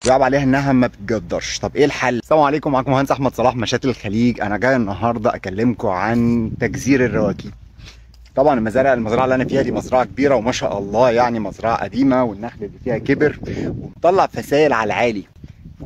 ويعب عليها انها ما بتجدرش. طب ايه الحل؟ السلام عليكم، معاكم مهندس احمد صلاح مشاتل الخليج. انا جاي النهارده اكلمكم عن تجزير الرواكيب. طبعا المزرعه اللي انا فيها دي مزرعه كبيره وما شاء الله، يعني مزرعه قديمه والنخل اللي فيها كبر وبتطلع فسائل على العالي.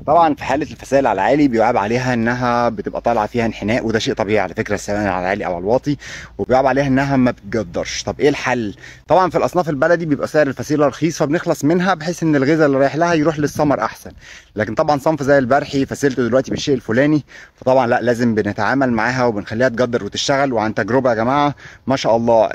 طبعا في حاله الفسائل على العالي بيعاب عليها انها بتبقى طالعه فيها انحناء، وده شيء طبيعي على فكره، السواء على العالي او على الواطي. وبيعاب عليها انها ما بتجدرش. طب ايه الحل؟ طبعا في الاصناف البلدي بيبقى سعر الفسيله رخيص فبنخلص منها بحيث ان الغذاء اللي رايح لها يروح للثمر احسن. لكن طبعا صنف زي البرحي فسيلته دلوقتي بالشيء الفلاني، فطبعا لا، لازم بنتعامل معاها وبنخليها تجدر وتشتغل. وعن تجربه يا جماعه ما شاء الله،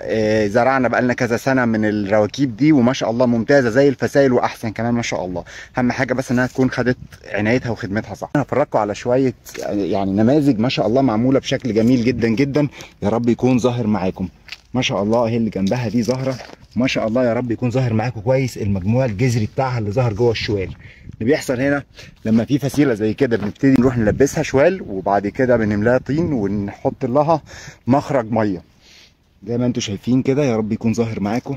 زرعنا بقالنا كذا سنه من الرواكيب دي وما شاء الله ممتازه زي الفسائل واحسن كمان ما شاء الله. اهم حاجه بس انها تكون خدت عنايتها وخدمتها صح. انا هفرجكم على شويه يعني نماذج ما شاء الله معموله بشكل جميل جدا جدا، يا رب يكون ظاهر معاكم. ما شاء الله اهي اللي جنبها دي ظاهره ما شاء الله، يا رب يكون ظاهر معاكم كويس المجموع الجذري بتاعها اللي ظهر جوه الشوال. اللي بيحصل هنا لما في فسيله زي كده بنبتدي نروح نلبسها شوال وبعد كده بنملاها طين ونحط لها مخرج ميه زي ما انتم شايفين كده، يا رب يكون ظاهر معاكم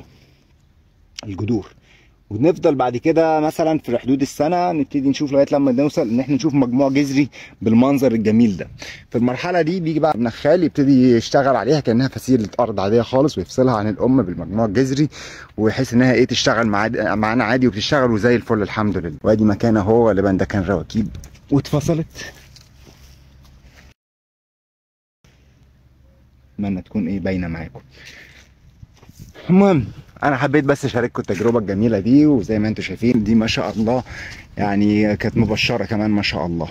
الجذور. ونفضل بعد كده مثلا في حدود السنه نبتدي نشوف لغايه لما نوصل ان احنا نشوف مجموع جذري بالمنظر الجميل ده. في المرحله دي بيجي بقى النخال يبتدي يشتغل عليها كانها فسيله ارض عاديه خالص، ويفصلها عن الام بالمجموع الجذري ويحس انها ايه تشتغل معانا عادي، وبتشتغل وزي الفل الحمد لله. وادي مكان اهو، غالبا ده كان رواكيب واتفصلت. اتمنى تكون ايه باينه معاكم. المهم انا حبيت بس اشارككم التجربه الجميله دي، وزي ما انتم شايفين دي ما شاء الله يعني كانت مبشره كمان ما شاء الله.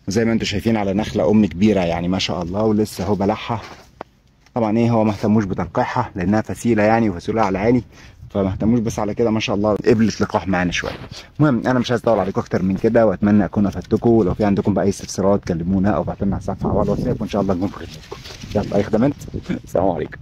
وزي ما انتم شايفين على نخله ام كبيره يعني ما شاء الله، ولسه اهو بلعها. طبعا ايه هو ما اهتموش بتلقيحها لانها فسيله يعني وفسيله على العالي، فما اهتموش، بس على كده ما شاء الله قبلت لقاح معانا شويه. المهم انا مش عايز اطول عليكم اكتر من كده، واتمنى اكون افدتكم. ولو في عندكم بقى اي استفسارات كلمونا او ابعتوا لنا على الصفحه او على الواتساب، وان شاء الله نكون في خدمتكم. يلا اي خدمات. السلام عليكم.